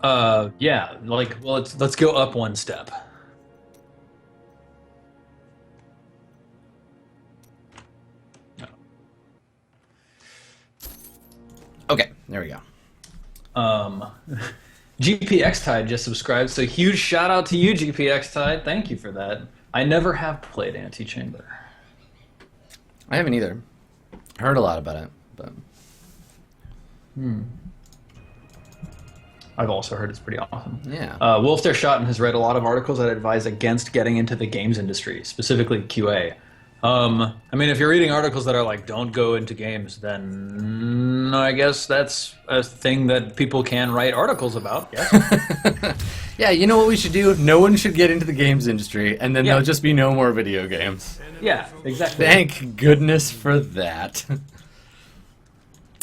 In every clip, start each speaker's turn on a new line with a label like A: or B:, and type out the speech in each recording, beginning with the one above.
A: Yeah, like, well, let's go up one step.
B: Okay, there we go.
A: Um, GPX Tide just subscribed, so huge shout out to you, GPX Tide. Thank you for that. I never have played Antichamber.
B: I haven't either. Heard a lot about it, but
A: I've also heard it's pretty awesome.
B: yeah.
A: Wolf Der Schotten has read a lot of articles that advise against getting into the games industry, specifically QA. I mean, if you're reading articles that are like, don't go into games, then I guess that's a thing that people can write articles about, yes?
B: Yeah, you know what we should do? No one should get into the games industry, and then
A: Yeah.
B: there'll just be no more video games.
A: Yeah, exactly.
B: Thank goodness for that.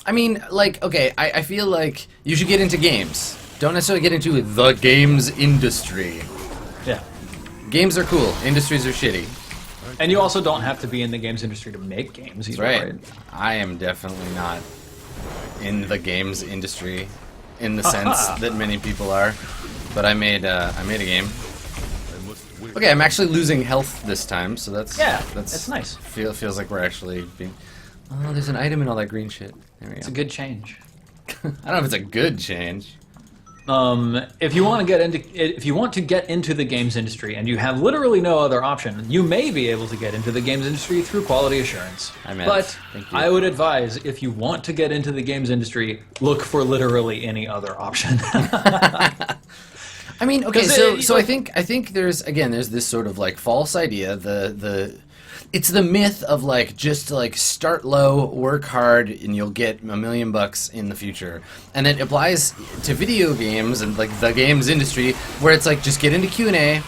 B: I mean, like, okay, I feel like you should get into games. Don't necessarily get into the games industry.
A: Yeah.
B: Games are cool. Industries are shitty.
A: And you also don't have to be in the games industry to make games either,
B: Right.
A: right?
B: I am definitely not in the games industry in the sense that many people are. But I made a game. Okay, I'm actually losing health this time, so that's
A: that's nice.
B: Feels like we're actually being. Oh, there's an item in all that green shit. There we go.
A: It's a good change.
B: I don't know if it's a good change.
A: If you want to get into the games industry and you have literally no other option, you may be able to get into the games industry through quality assurance. But
B: Thank you.
A: I would advise, if you want to get into the games industry, look for literally any other option.
B: I mean, okay,
A: 'Cause
B: so I think there's this sort of like false idea, it's the myth of like just like start low, work hard, and you'll get $1 million in the future, and it applies to video games and like the games industry where it's like just get into Q&A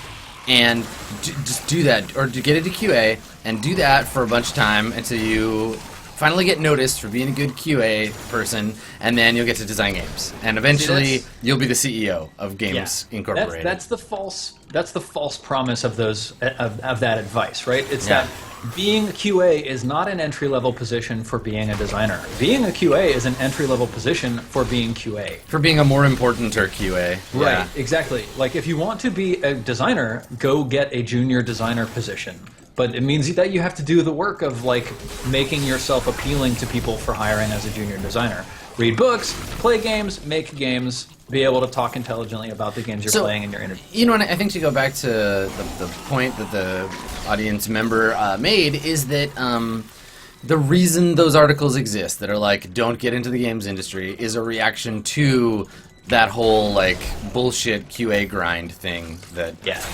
B: and just do that, or to get into QA and do that for a bunch of time until you finally get noticed for being a good QA person, and then you'll get to design games, and eventually you'll be the CEO of Games Incorporated.
A: That's the false promise of those of that advice, right? It's that being a QA is not an entry-level position for being a designer. Being a QA is an entry-level position for being QA.
B: For being a more important QA.
A: Right, exactly. Like, if you want to be a designer, go get a junior designer position. But it means that you have to do the work of, like, making yourself appealing to people for hiring as a junior designer. Read books, play games, make games, be able to talk intelligently about the games you're playing in your interview.
B: You know, and I think to go back to the point that the audience member made is that the reason those articles exist that are like, don't get into the games industry, is a reaction to that whole, like, bullshit QA grind thing that...
A: Yeah.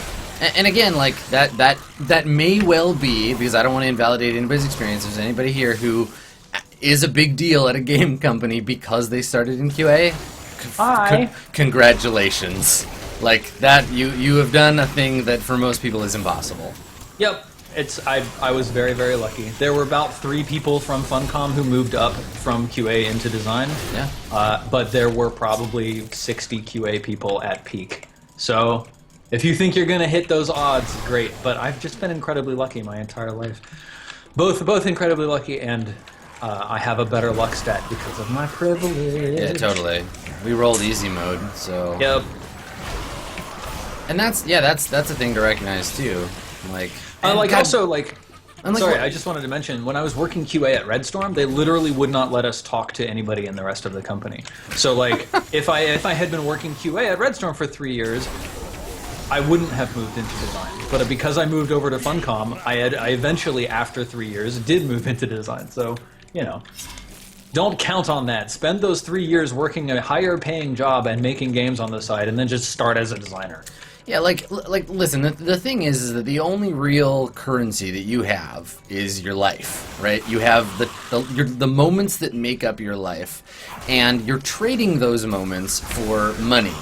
B: And again, like, that may well be, because I don't want to invalidate anybody's experience, if there's anybody here who is a big deal at a game company because they started in QA,
A: Hi.
B: Congratulations. Like, that, you have done a thing that for most people is impossible.
A: Yep. I was very, very lucky. There were about 3 people from Funcom who moved up from QA into design.
B: Yeah.
A: But there were probably 60 QA people at peak. So if you think you're going to hit those odds, great. But I've just been incredibly lucky my entire life. Both incredibly lucky, and I have a better luck stat because of my privilege.
B: Yeah, totally. We rolled easy mode, so...
A: Yep.
B: And that's a thing to recognize, too. Like...
A: Sorry, I just wanted to mention, when I was working QA at Red Storm, they literally would not let us talk to anybody in the rest of the company. So, like, if I had been working QA at Red Storm for 3 years, I wouldn't have moved into design. But because I moved over to Funcom, I eventually, after 3 years, did move into design. So, you know, don't count on that. Spend those 3 years working a higher paying job and making games on the side, and then just start as a designer.
B: Yeah, like listen, the thing is that the only real currency that you have is your life, right? You have the moments that make up your life, and you're trading those moments for money.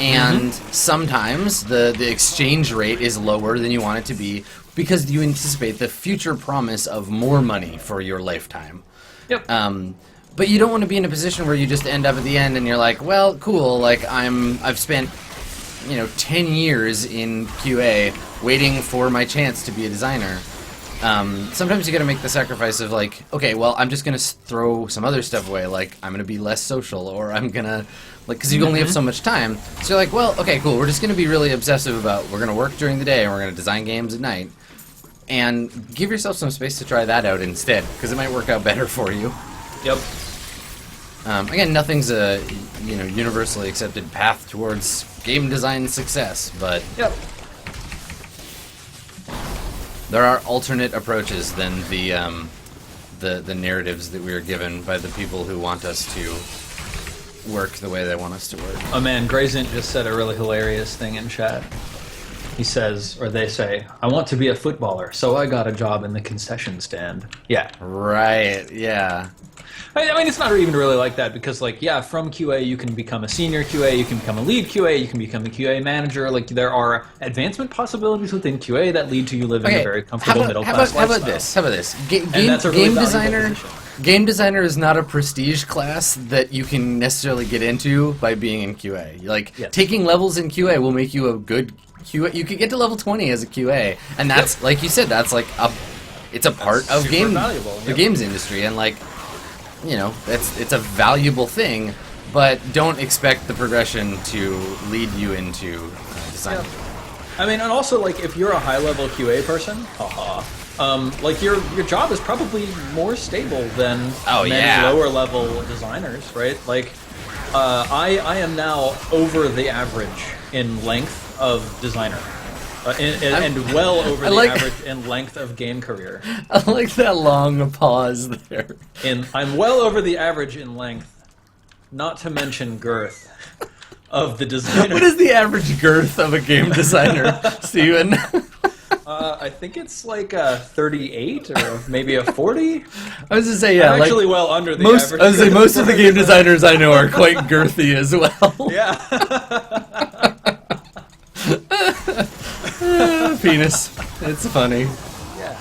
B: And sometimes the exchange rate is lower than you want it to be because you anticipate the future promise of more money for your lifetime.
A: Yep.
B: But you don't want to be in a position where you just end up at the end and you're like, well, cool, like I've spent 10 years in QA waiting for my chance to be a designer. sometimes you got to make the sacrifice of like, okay, well, I'm just gonna throw some other stuff away. Like, I'm gonna be less social, or I'm gonna because you only have so much time. So you're like, well, okay, cool. We're just gonna be really obsessive about we're gonna work during the day and we're gonna design games at night, and give yourself some space to try that out instead, because it might work out better for you.
A: Yep.
B: Again, nothing's a universally accepted path towards game design success, but
A: Yep.
B: there are alternate approaches than the narratives that we are given by the people who want us to work the way they want us to work.
A: Oh man, Grayzint just said a really hilarious thing in chat. He says, or they say, I want to be a footballer, so I got a job in the concession stand. Yeah.
B: Right, yeah.
A: I mean, it's not even really like that because, like, yeah, from QA you can become a senior QA, you can become a lead QA, you can become a QA manager. Like, there are advancement possibilities within QA that lead to you living a very comfortable middle-class lifestyle.
B: How about this? How about this?
A: And that's a really valuable position.
B: Game designer is not a prestige class that you can necessarily get into by being in QA. Like, taking levels in QA will make you a good QA. You could get to level 20 as a QA, and that's, like you said, that's like it's a part of the games industry, and like, it's a valuable thing, but don't expect the progression to lead you into design.
A: I mean, and also, like, if you're a high-level QA person, like, your job is probably more stable than many lower-level designers, right? Like, I am now over the average in length of designer. And well over the average in length of game career.
B: I like that long pause there.
A: I'm well over the average in length, not to mention girth, of the designer.
B: What is the average girth of a game designer, Steven?
A: I think it's like a 38 or maybe a 40.
B: I was to say, yeah,
A: I'm actually well under the average.
B: I was say most of the game designers I know are quite girthy as well.
A: Yeah.
B: Penis. It's funny.
A: Yeah.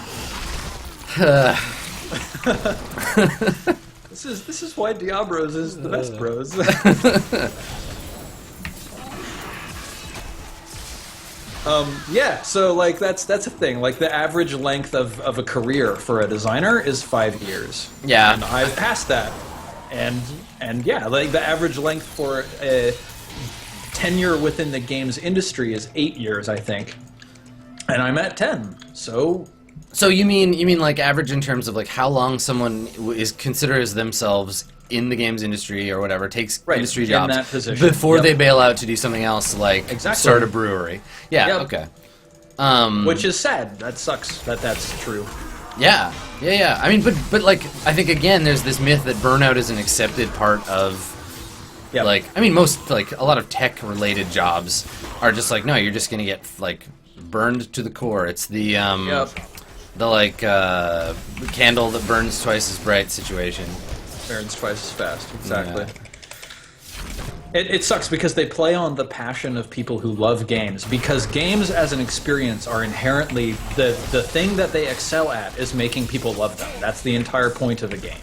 A: This is why Diabros is the best bros. Yeah, so like that's a thing. Like the average length of a career for a designer is 5 years.
B: Yeah.
A: And I've passed that. And yeah, like the average length for a tenure within the games industry is 8 years, I think. And I'm at 10. So
B: you mean like average in terms of like how long someone is considers themselves in the games industry or whatever, takes industry jobs
A: in that position
B: before they bail out to do something else, like start a brewery. Yeah, okay.
A: Which is sad. That sucks that that's true.
B: Yeah. I mean, but like, I think again, there's this myth that burnout is an accepted part of. Like, I mean, most like a lot of tech-related jobs are just like, no, you're just gonna get like burned to the core. It's the like candle that burns twice as bright situation.
A: Burns twice as fast. Exactly. Yeah. It sucks because they play on the passion of people who love games, because games as an experience are inherently the thing that they excel at is making people love them. That's the entire point of a game.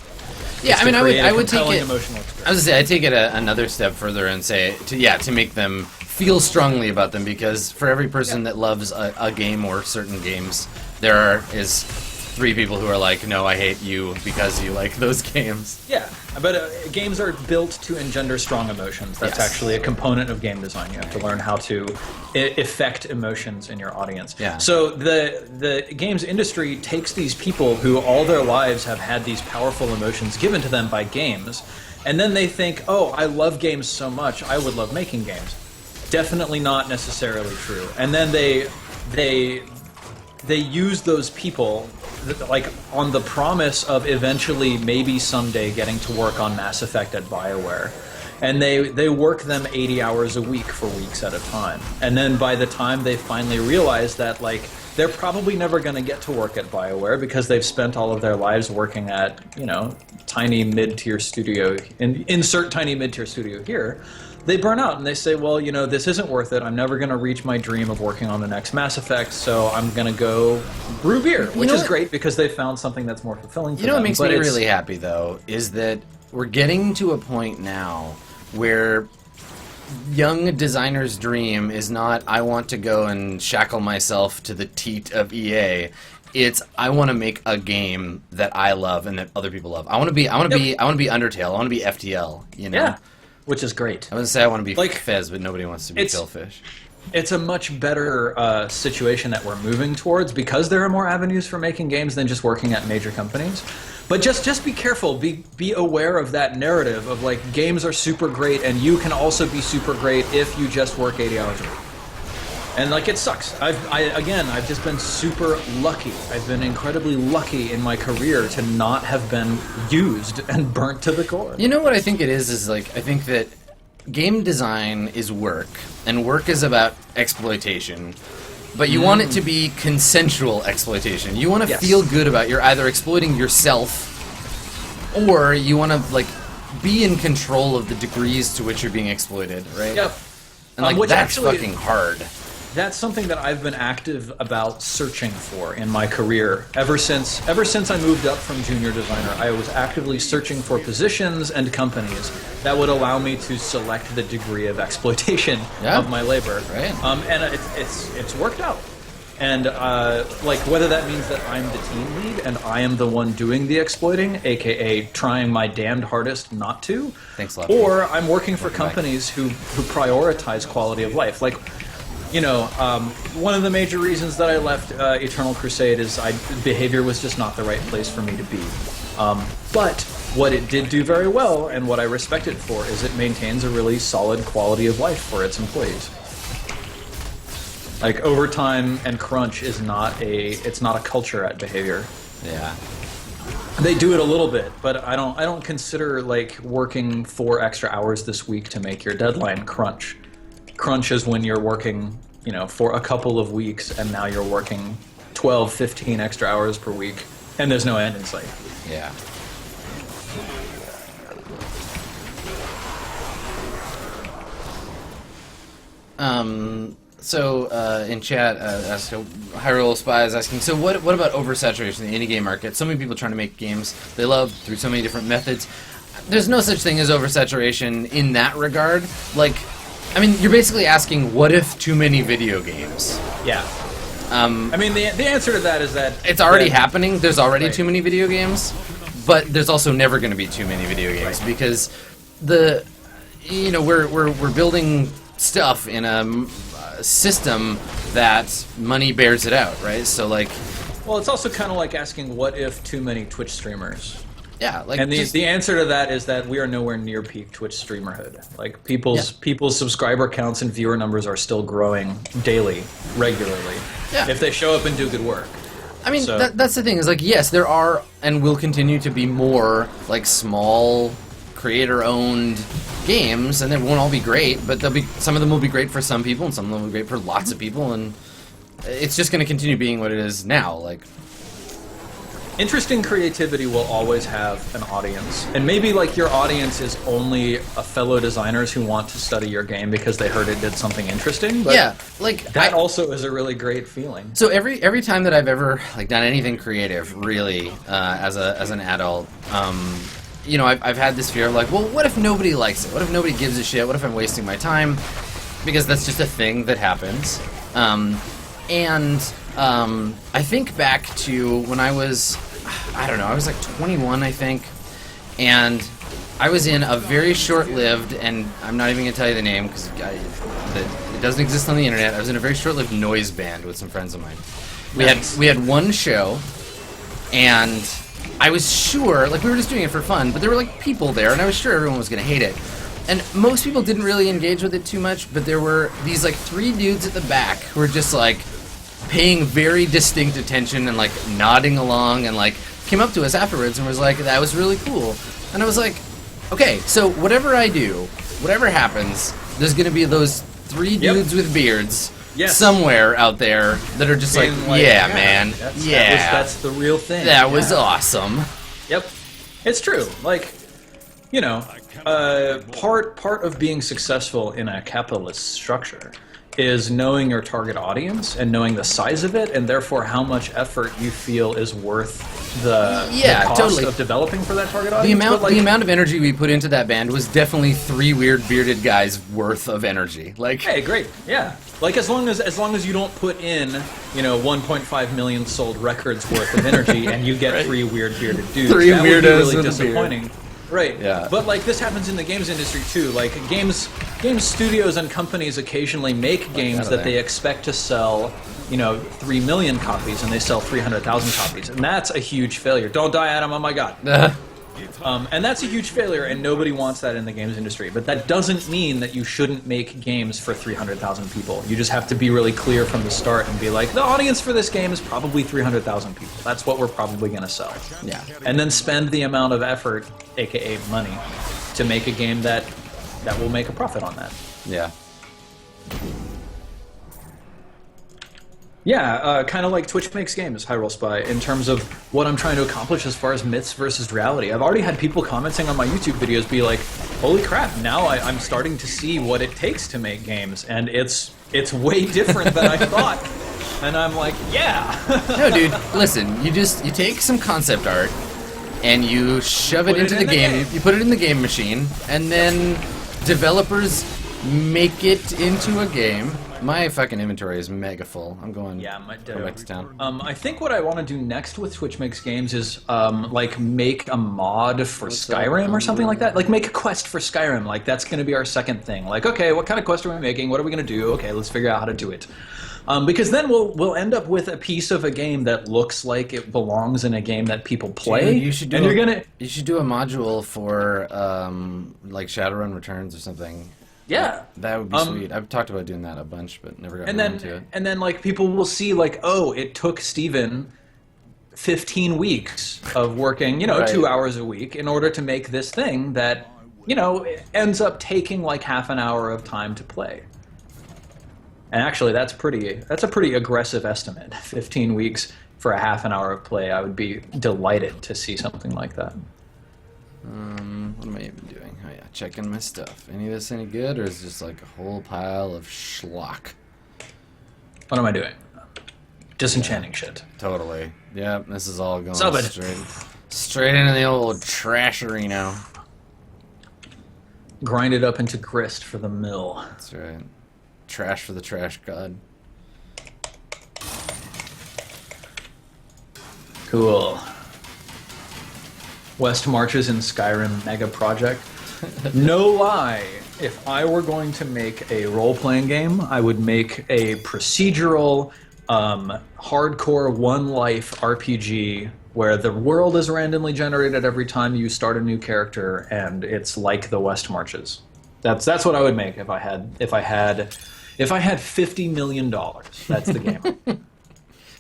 B: Yeah, I mean, I would take it.
A: Emotional experience.
B: I was gonna say, I take it another step further and say to make them feel strongly about them, because for every person that loves a game or certain games, there is 3 people who are like, no, I hate you because you like those games.
A: Yeah, but games are built to engender strong emotions. That's actually a component of game design. You have to learn how to affect emotions in your audience.
B: Yeah.
A: So the games industry takes these people who all their lives have had these powerful emotions given to them by games, and then they think, oh, I love games so much, I would love making games. Definitely not necessarily true. And then they use those people like on the promise of eventually, maybe someday, getting to work on Mass Effect at BioWare. And they work them 80 hours a week for weeks at a time. And then by the time they finally realize that, like, they're probably never going to get to work at BioWare because they've spent all of their lives working at, tiny mid-tier studio, insert tiny mid-tier studio here, they burn out and they say, well, this isn't worth it. I'm never going to reach my dream of working on the next Mass Effect, so I'm going to go brew beer, which is great because they found something that's more fulfilling for them.
B: What makes me really happy, though, is that we're getting to a point now where young designers' dream is not, I want to go and shackle myself to the teat of EA. It's I want to make a game that I love and that other people love. I want to be Undertale. I want to be FTL. You know.
A: Yeah, which is great.
B: I was gonna say I want to be
A: Like,
B: Fez, but nobody wants to be Philfish.
A: It's a much better situation that we're moving towards because there are more avenues for making games than just working at major companies. But just be careful. Be aware of that narrative of like games are super great and you can also be super great if you just work 80 hours a week. And like it sucks. I've just been super lucky. I've been incredibly lucky in my career to not have been used and burnt to the core.
B: You know what I think it is like I think that game design is work, and work is about exploitation. But you want it to be consensual exploitation. You want to feel good about you're either exploiting yourself, or you want to like be in control of the degrees to which you're being exploited, right?
A: Yep.
B: And like
A: which
B: that's
A: actually,
B: fucking hard.
A: That's something that I've been active about searching for in my career. Ever since I moved up from junior designer, I was actively searching for positions and companies that would allow me to select the degree of exploitation of my labor.
B: Right.
A: And it's worked out. And like whether that means that I'm the team lead and I am the one doing the exploiting, aka trying my damned hardest not to,
B: Thanks a lot.
A: or I'm working for companies who prioritize quality of life. Like, you know, one of the major reasons that I left Eternal Crusade is behavior was just not the right place for me to be. But what it did do very well, and what I respect it for, is it maintains a really solid quality of life for its employees. Like overtime and crunch is not a culture at behavior.
B: Yeah.
A: They do it a little bit, but I don't consider like working 4 extra hours this week to make your deadline crunch. Crunch is when you're working, you know, for a couple of weeks and now you're working 12, 15 extra hours per week and there's no end in sight.
B: Yeah. So in chat, Hyrule Spy is asking, so what about oversaturation in the indie game market? So many people trying to make games they love through so many different methods. There's no such thing as oversaturation in that regard. Like, I mean, you're basically asking, what if too many video games?
A: Yeah. I mean, the answer to that is that
B: it's already happening. There's already too many video games, but there's also never going to be too many video games because we're building stuff in a system that money bears it out, right? So like,
A: well, it's also kind of like asking, what if too many Twitch streamers?
B: Yeah, like,
A: and the answer to that is that we are nowhere near peak Twitch streamerhood. Like people's subscriber counts and viewer numbers are still growing daily, regularly. Yeah. If they show up and do good work.
B: I mean, that's the thing is like, yes, there are and will continue to be more like small creator-owned games, and they won't all be great, but some of them will be great for some people, and some of them will be great for lots of people, and it's just going to continue being what it is now. Like,
A: interesting creativity will always have an audience, and maybe like your audience is only a fellow designers who want to study your game because they heard it did something interesting. But
B: yeah, like
A: that also is a really great feeling.
B: So every time that I've ever like done anything creative, really, as an adult, you know, I've had this fear of like, well, what if nobody likes it? What if nobody gives a shit? What if I'm wasting my time? Because that's just a thing that happens. I think back to when I was, I don't know, I was like 21, I think, and I was in a very short-lived, and I'm not even going to tell you the name because it doesn't exist on the internet. I was in a very short-lived noise band with some friends of mine. We had one show, and I was sure, like, we were just doing it for fun, but there were like people there, and I was sure everyone was going to hate it. And most people didn't really engage with it too much, but there were these like 3 dudes at the back who were just like paying very distinct attention and like nodding along, and like came up to us afterwards and was like, that was really cool. And I was like, okay, so whatever I do, whatever happens, there's going to be those 3 dudes with beards somewhere out there that are just like, yeah, man,
A: that's the real thing.
B: That was awesome.
A: Yep, it's true. Like, you know, part of being successful in a capitalist structure is knowing your target audience and knowing the size of it, and therefore how much effort you feel is worth the cost
B: totally.
A: of developing for that target audience.
B: The amount of energy we put into that band was definitely 3 weird bearded guys worth of energy. Like,
A: hey, great, yeah. Like as long as you don't put in 1.5 million sold records worth of energy, and you get 3 weird bearded dudes,
B: 3
A: that
B: weirdos
A: would be really
B: with a
A: disappointing.
B: beard.
A: Right.
B: Yeah.
A: But like this happens in the games industry too. Like games studios and companies occasionally make games that they expect to sell, 3 million copies, and they sell 300,000 copies, and that's a huge failure. Don't die, Adam! Oh my God. And that's a huge failure, and nobody wants that in the games industry. But that doesn't mean that you shouldn't make games for 300,000 people. You just have to be really clear from the start and be like, the audience for this game is probably 300,000 people. That's what we're probably going to sell.
B: Yeah.
A: And then spend the amount of effort, aka money, to make a game that will make a profit on that.
B: Yeah.
A: Yeah, kind of like Twitch makes games, Hyrule Spy, in terms of what I'm trying to accomplish as far as myths versus reality. I've already had people commenting on my YouTube videos be like, holy crap, now I'm starting to see what it takes to make games, and it's way different than I thought. And I'm like, yeah.
B: No, dude, listen, you take some concept art, and you shove it into the game, you put it in the game machine, and then developers make it into a game. My fucking inventory is mega full. I'm going back to town.
A: I think what I want to do next with Twitch Makes Games is like make a mod for Skyrim or something like that. Like make a quest for Skyrim. Like that's going to be our second thing. Like, okay, what kind of quest are we making? What are we going to do? Okay, let's figure out how to do it. Because then we'll end up with a piece of a game that looks like it belongs in a game that people play.
B: Dude, you should do a module for like Shadowrun Returns or something.
A: Yeah,
B: that would be sweet. I've talked about doing that a bunch, but never got around to it.
A: And then like people will see like, oh, it took Steven 15 weeks of working, 2 hours a week in order to make this thing that, ends up taking like half an hour of time to play. And actually, that's a pretty aggressive estimate. 15 weeks for a half an hour of play. I would be delighted to see something like that.
B: What am I even doing? Oh yeah, checking my stuff. Any of this any good, or is it just like a whole pile of schlock?
A: What am I doing? Disenchanting shit.
B: Totally. Yep, this is all going
A: Stop it.
B: straight into the old trasherino.
A: Grind it up into grist for the mill.
B: That's right. Trash for the trash god.
A: Cool. West Marches in Skyrim mega project. No lie, if I were going to make a role-playing game, I would make a procedural, hardcore one-life RPG where the world is randomly generated every time you start a new character, and it's like the West Marches. That's what I would make if I had $50 million. That's the game.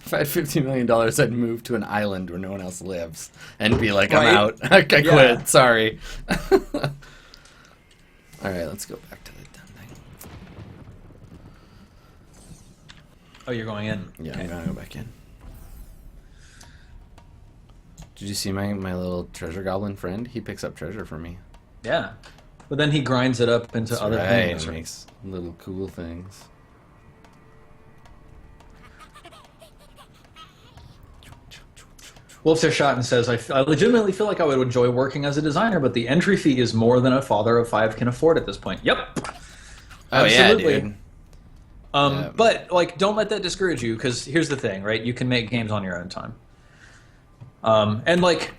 B: If I had $50 million, I'd move to an island where no one else lives and be like, I'm out. I quit. Sorry. All right, let's go back to the dumb thing.
A: Oh, you're going in?
B: Yeah,
A: okay.
B: I'm going to go back in. Did you see my little treasure goblin friend? He picks up treasure for me.
A: Yeah. But then he grinds it up into other things.
B: He makes little cool things.
A: Wolf's Shot and says, I legitimately feel like I would enjoy working as a designer, but the entry fee is more than a father of 5 can afford at this point. Yep.
B: Oh,
A: absolutely.
B: Yeah, dude.
A: But, like, don't let that discourage you, because here's the thing, right? You can make games on your own time. And, like,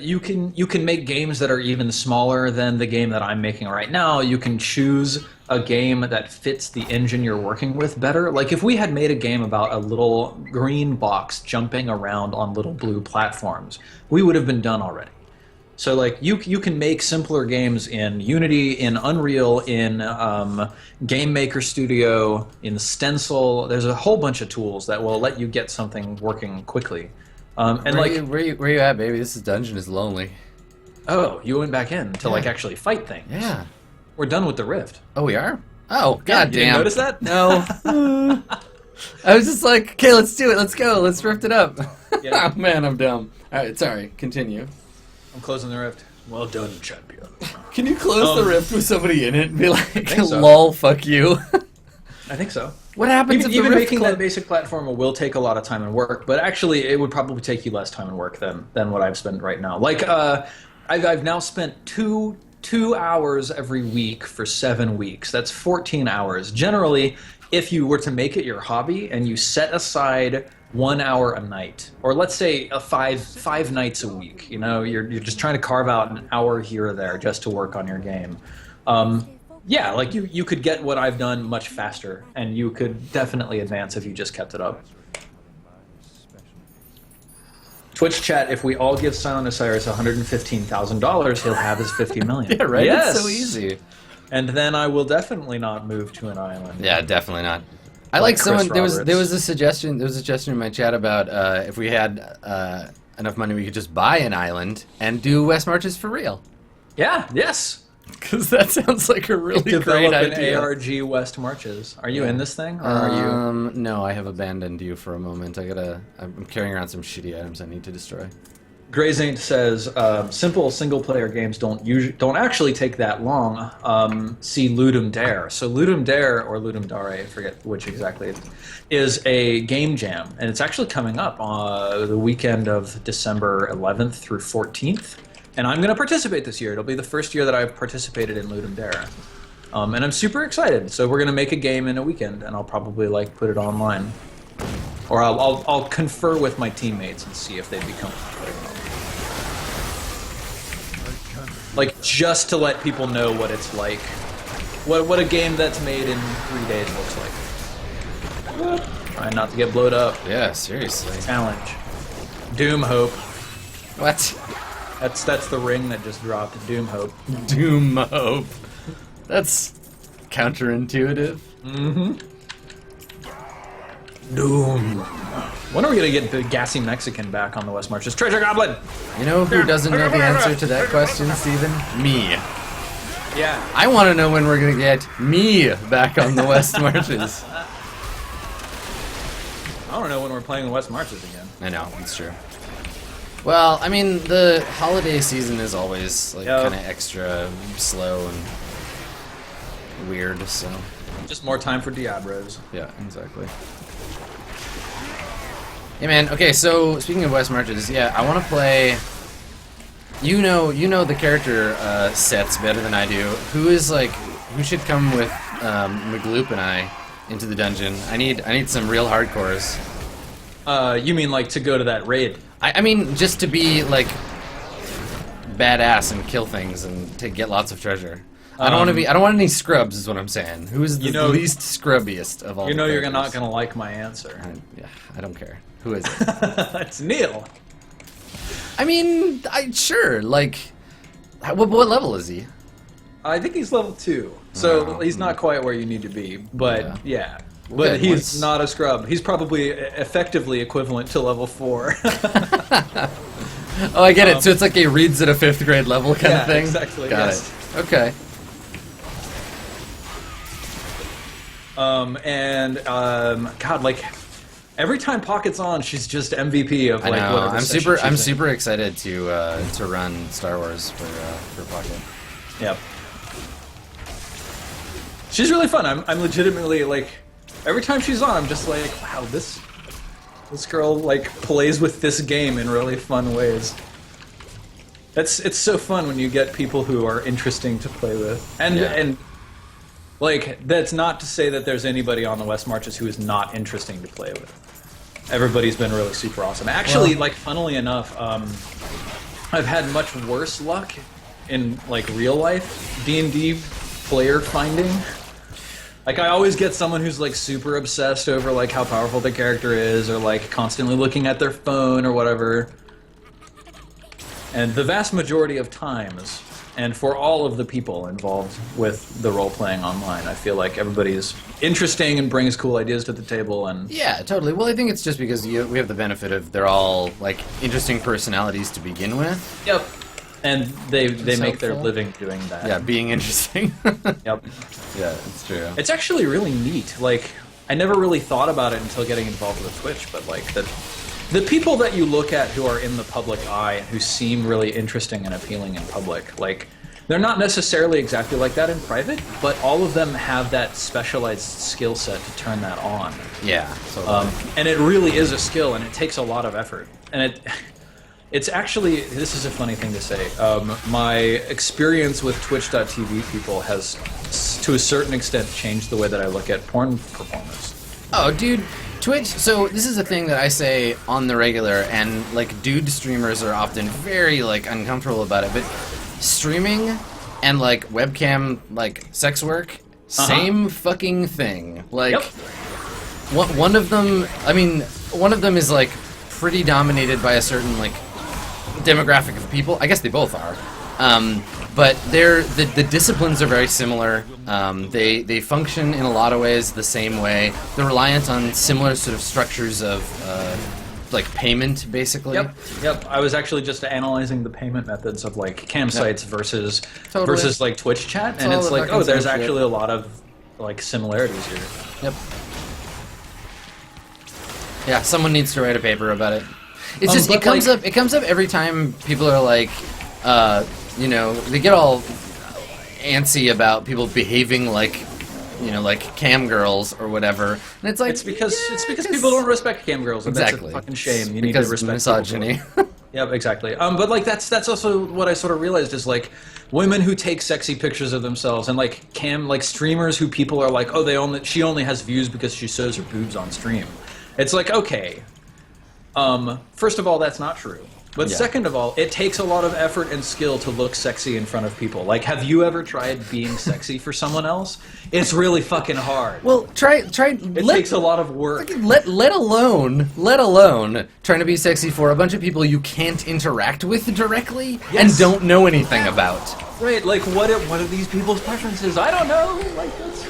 A: you can make games that are even smaller than the game that I'm making right now. You can choose a game that fits the engine you're working with better. Like if we had made a game about a little green box jumping around on little blue platforms, we would have been done already. So like you can make simpler games in Unity, in Unreal, in Game Maker Studio, in Stencil. There's a whole bunch of tools that will let you get something working quickly. And
B: where you at, baby? This dungeon is lonely.
A: Oh, you went back in to like actually fight things.
B: Yeah.
A: We're done with the rift.
B: Oh, we are? Oh, god damn.
A: You notice that?
B: No. I was just like, okay, let's do it. Let's go. Let's rift it up.
A: Yeah.
B: Oh, man, I'm dumb. All right, sorry. Continue.
A: I'm closing the rift. Well done, champion.
B: Can you close the rift with somebody in it and be like,
A: so.
B: lol, fuck you?
A: I think so.
B: What happens if
A: even
B: the
A: making that basic platformer will take a lot of time and work, but actually it would probably take you less time and work than what I've spent right now. Like I've now spent two hours every week for 7 weeks. That's 14 hours. Generally, if you were to make it your hobby and you set aside 1 hour a night, or let's say five nights a week, you know, you're just trying to carve out an hour here or there just to work on your game. Yeah, like you could get what I've done much faster, and you could definitely advance if you just kept it up. Twitch chat, if we all give Silent Osiris $115,000, he'll have his 50 million.
B: Yeah, right?
A: Yes!
B: It's so easy.
A: And then I will definitely not move to an island.
B: Yeah, definitely not. I like someone.
A: Chris Roberts.
B: There was a suggestion. There was a suggestion in my chat about if we had enough money, we could just buy an island and do West Marches for real.
A: Yeah, yes.
B: Because that sounds like a really great
A: Develop an
B: idea.
A: ARG West Marches. Are you in this thing, or are you?
B: No, I have abandoned you for a moment. I'm carrying around some shitty items I need to destroy.
A: Grayzaint says simple single-player games don't actually take that long. See Ludum Dare. So Ludum Dare or Ludum Dare, I forget which exactly, is a game jam, and it's actually coming up the weekend of December 11th through 14th. And I'm going to participate this year. It'll be the first year that I've participated in Ludum Dare. And I'm super excited. So we're going to make a game in a weekend, and I'll probably like put it online. Or I'll confer with my teammates and see if they'd be comfortable putting it on. Like, just to let people know what it's like. What a game that's made in 3 days looks like. Trying not to get blowed up.
B: Yeah, seriously.
A: Challenge. Doom Hope.
B: What?
A: That's the ring that just dropped. Doom Hope.
B: Doom Hope. That's counterintuitive.
A: Mm-hmm. Doom. When are we gonna get the gassy Mexican back on the West Marches? Treasure Goblin!
B: You know who doesn't know the answer to that question, Steven? Me.
A: Yeah.
B: I want to know when we're going to get me back on the West Marches.
A: I don't know when we're playing the West Marches again.
B: I know, it's true. Well, I mean, the holiday season is always like kind of extra slow and weird, so...
A: Just more time for Diabros.
B: Yeah, exactly. Yeah, man. Okay, so speaking of West Marches, yeah, I want to play. You know the character sets better than I do. Who should come with McGloop and I into the dungeon? I need some real hardcores.
A: You mean like to go to that raid?
B: I mean just to be like badass and kill things and to get lots of treasure. I don't want any scrubs, is what I'm saying. Who is the least scrubbiest of all?
A: You know
B: the
A: you're
B: characters?
A: not gonna like my answer.
B: Yeah, I don't care. Who is it?
A: It's Neil.
B: I mean, sure. Like, what level is he?
A: I think he's level 2, so he's not quite where you need to be. But yeah. But
B: Okay,
A: he's not a scrub. He's probably effectively equivalent to level 4.
B: Oh, I get it. So it's like he reads at a 5th grade level kind of thing?
A: Exactly.
B: Got
A: yes.
B: it. Okay.
A: God, like every time Pocket's on, she's just MVP of like
B: I know.
A: whatever.
B: I'm super excited to run Star Wars for Pocket.
A: Yep. She's really fun. I'm legitimately like every time she's on, I'm just like, wow, this girl like plays with this game in really fun ways. It's so fun when you get people who are interesting to play with, and like that's not to say that there's anybody on the West Marches who is not interesting to play with. Everybody's been really super awesome. Actually, like funnily enough, I've had much worse luck in like real life D&D player finding. Like I always get someone who's like super obsessed over like how powerful their character is, or like constantly looking at their phone or whatever. And the vast majority of times, and for all of the people involved with the role-playing online, I feel like everybody's interesting and brings cool ideas to the table. And
B: yeah, totally. Well, I think it's just because we have the benefit of they're all like interesting personalities to begin with.
A: Yep. And they make their
B: helpful.
A: living doing that.
B: Yeah, being interesting.
A: Yep.
B: Yeah, it's true.
A: It's actually really neat. Like, I never really thought about it until getting involved with Twitch, but like the people that you look at who are in the public eye, who seem really interesting and appealing in public, like They're not necessarily exactly like that in private, but all of them have that specialized skill set to turn that on.
B: Yeah. Totally.
A: And it really is a skill, and it takes a lot of effort. And it's actually, this is a funny thing to say, my experience with Twitch.tv people has, to a certain extent, changed the way that I look at porn performers.
B: Oh, dude, Twitch, so this is a thing that I say on the regular, and, like, dude streamers are often very, like, uncomfortable about it, but streaming and, like, webcam, like, sex work, same fucking thing. Like,
A: Yep.
B: one of them, I mean, one of them is, like, pretty dominated by a certain, like, demographic of people. I guess they both are. But the disciplines are very similar. They function in a lot of ways the same way. They're reliant on similar sort of structures of like payment, basically.
A: Yep. I was actually just analyzing the payment methods of like cam sites versus like Twitch chat, and it's like, oh, there's actually a lot of like similarities here.
B: Yep. Yeah, someone needs to write a paper about it. It's just it comes up. It comes up every time people are like, you know, they get all antsy about people behaving like, you know, like cam girls or whatever, and it's like
A: it's because people don't respect cam girls, and that's a fucking shame. You need to respect
B: misogyny.
A: Yep, exactly. But like that's also what I sort of realized is like women who take sexy pictures of themselves, and like streamers who people are like, oh, she only has views because she shows her boobs on stream. It's like, okay. First of all, that's not true. But second of all, it takes a lot of effort and skill to look sexy in front of people. Like, have you ever tried being sexy for someone else? It's really fucking hard.
B: Well, try.
A: It takes a lot of work.
B: Let alone trying to be sexy for a bunch of people you can't interact with directly and don't know anything about.
A: Right, like what are these people's preferences? I don't know. Like that's.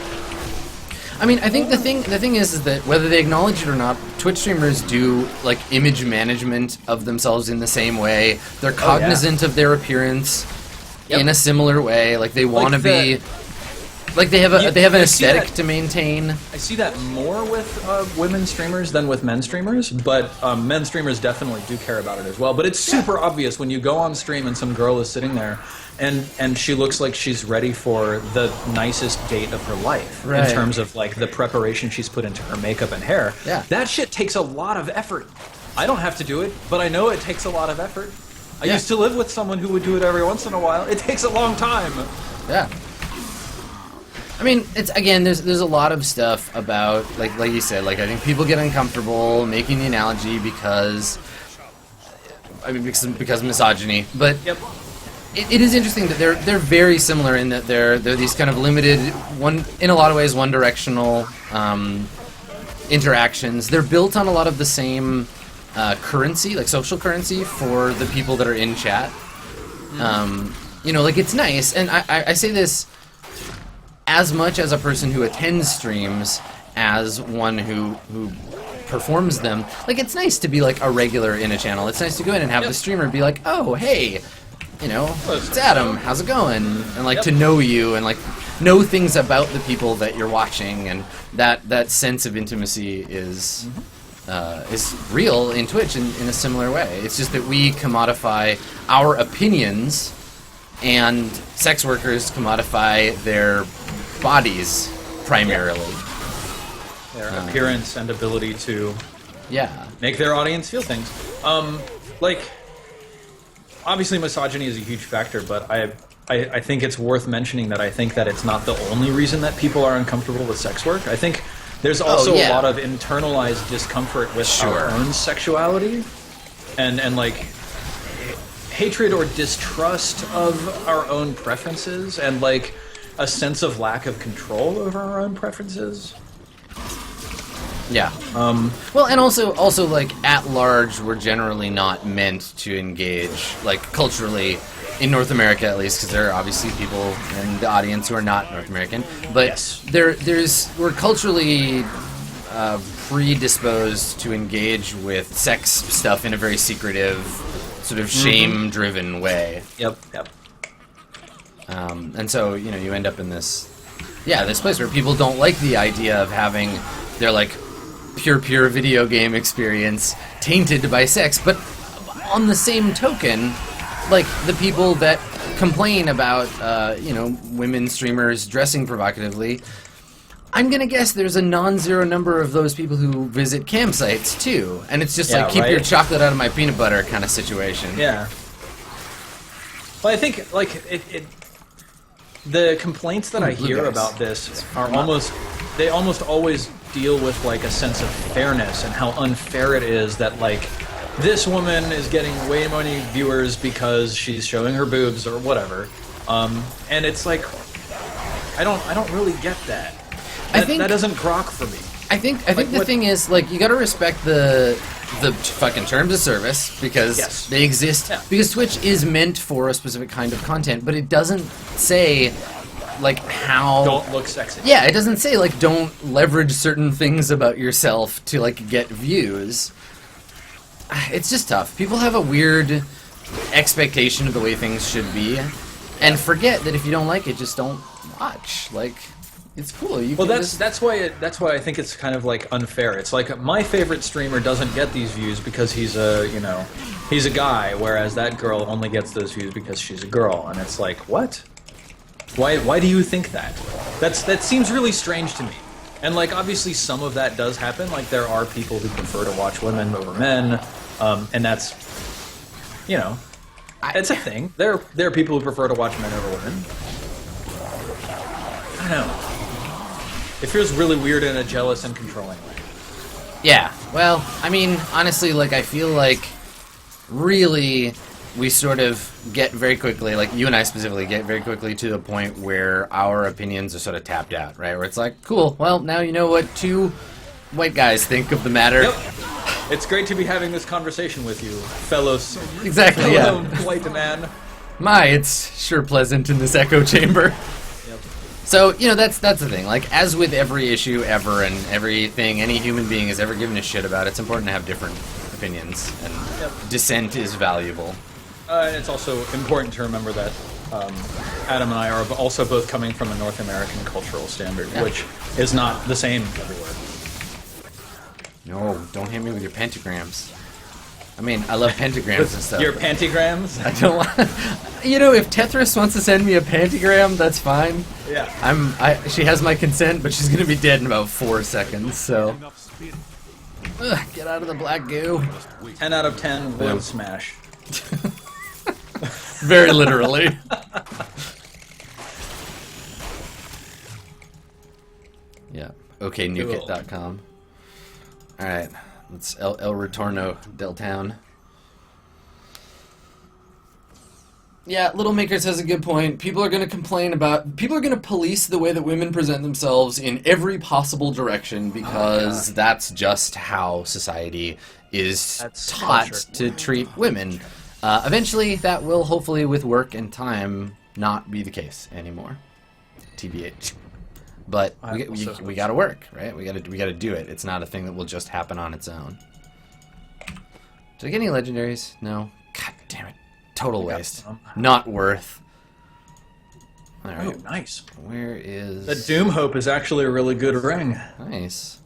B: I mean, I think the thing is that whether they acknowledge it or not, Twitch streamers do like image management of themselves in the same way. They're cognizant of their appearance in a similar way. Like they want to be, like they have an aesthetic to maintain.
A: I see that more with women streamers than with men streamers, but men streamers definitely do care about it as well. But it's super obvious when you go on stream and some girl is sitting there. And she looks like she's ready for the nicest date of her life in terms of like the preparation she's put into her makeup and hair.
B: Yeah.
A: That shit takes a lot of effort. I don't have to do it, but I know it takes a lot of effort. I used to live with someone who would do it every once in a while. It takes a long time.
B: Yeah. I mean, it's again, there's a lot of stuff about like you said, like I think people get uncomfortable making the analogy because misogyny, but It is interesting that they're very similar in that they're these kind of limited in a lot of ways one-directional interactions. They're built on a lot of the same currency, like social currency for the people that are in chat. You know, like it's nice, and I say this as much as a person who attends streams as one who performs them. Like it's nice to be like a regular in a channel. It's nice to go in and have the streamer be like, oh hey. You know, it's Adam, how's it going? And like to know you and like know things about the people that you're watching, and that sense of intimacy is real in Twitch in a similar way. It's just that we commodify our opinions, and sex workers commodify their bodies primarily.
A: Their appearance and ability to make their audience feel things. Like. Obviously, misogyny is a huge factor, but I think it's worth mentioning that I think that it's not the only reason that people are uncomfortable with sex work. I think there's also a lot of internalized discomfort with our own sexuality, and like hatred or distrust of our own preferences, and like a sense of lack of control over our own preferences.
B: Yeah. Well, and also like at large, we're generally not meant to engage like culturally in North America, at least, because there are obviously people in the audience who are not North American. But we're culturally predisposed to engage with sex stuff in a very secretive, sort of shame-driven way.
A: Yep.
B: And so you know you end up in this place where people don't like the idea of having their like pure video game experience tainted by sex, but on the same token, like the people that complain about, women streamers dressing provocatively, I'm gonna guess there's a non-zero number of those people who visit campsites too, and it's just keep your chocolate out of my peanut butter kind of situation.
A: Yeah. Well, I think the complaints that I hear about this are almost always deal with like a sense of fairness and how unfair it is that like this woman is getting way more viewers because she's showing her boobs or whatever, and it's like I don't really get that. I think that doesn't grok for me.
B: I think the thing is, like, you gotta respect the fucking terms of service because they exist. Yeah. Because Twitch is meant for a specific kind of content, but it doesn't say, like, how...
A: Don't look sexy.
B: Yeah, it doesn't say, like, don't leverage certain things about yourself to, like, get views. It's just tough. People have a weird expectation of the way things should be, and forget that if you don't like it, just don't watch. Like... It's cool.
A: That's why I think it's kind of like unfair. It's like my favorite streamer doesn't get these views because he's a guy, whereas that girl only gets those views because she's a girl, and it's like, what? Why do you think that? That seems really strange to me. And like obviously some of that does happen. Like there are people who prefer to watch women over men, and that's it's a thing. There are people who prefer to watch men over women. I don't know. It feels really weird in a jealous and controlling way.
B: Yeah, well, I mean, honestly, like, I feel like, really, we sort of get very quickly, like, you and I specifically get very quickly to the point where our opinions are sort of tapped out, right? Where it's like, cool, well, now you know what two white guys think of the matter.
A: Yep. It's great to be having this conversation with you, fellows.
B: Exactly,
A: fellow white man.
B: My, it's sure pleasant in this echo chamber. So, that's the thing. Like, as with every issue ever and everything any human being has ever given a shit about, it's important to have different opinions, and dissent is valuable.
A: And it's also important to remember that Adam and I are also both coming from a North American cultural standard, which is not the same everywhere.
B: No, don't hit me with your pentagrams. I mean, I love pentagrams and stuff.
A: Your pantygrams?
B: I don't want... if Tetris wants to send me a pantygram, that's fine.
A: Yeah.
B: She has my consent, but she's gonna be dead in about 4 seconds, so... get out of the black goo.
A: 10 out of 10 would smash.
B: Very literally. Yeah. OKNukeIt.com. Alright. It's El Retorno del Town. Yeah, Little Makers has a good point. People are going to police the way that women present themselves in every possible direction because that's just how society is taught to treat women. Eventually, that will hopefully, with work and time, not be the case anymore. TBH. But we gotta work, right? We gotta do it. It's not a thing that will just happen on its own. Did I get any legendaries? No. God damn it! Total waste. Not worth. All right.
A: Oh, nice.
B: Where is
A: the Doom Hope? Is actually a really good ring.
B: Nice.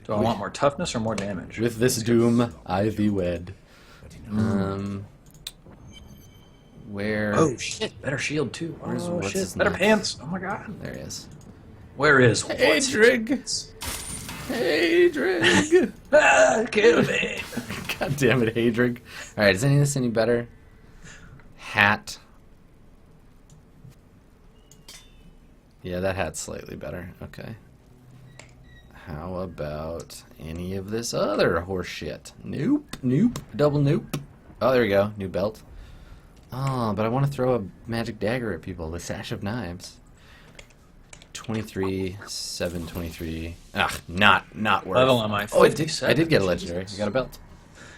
A: Do I want more toughness or more damage?
B: With this Doom, I thee wed. Where?
A: Oh shit! Better shield too.
B: What's his
A: better
B: name?
A: pants. Oh my god.
B: There he is.
A: Where is
B: Hadrig? Hadrig!
A: Kill me!
B: God damn it, Hadrig. Alright, is any of this any better? Hat. Yeah, that hat's slightly better. Okay. How about any of this other horse shit? Nope. Nope. Double nope. Oh, there we go. New belt. Oh, but I want to throw a magic dagger at people. The Sash of Knives. 23, 7, 23. Ugh, not worth.
A: Level am I?
B: Oh, I did get a legendary. I got a belt.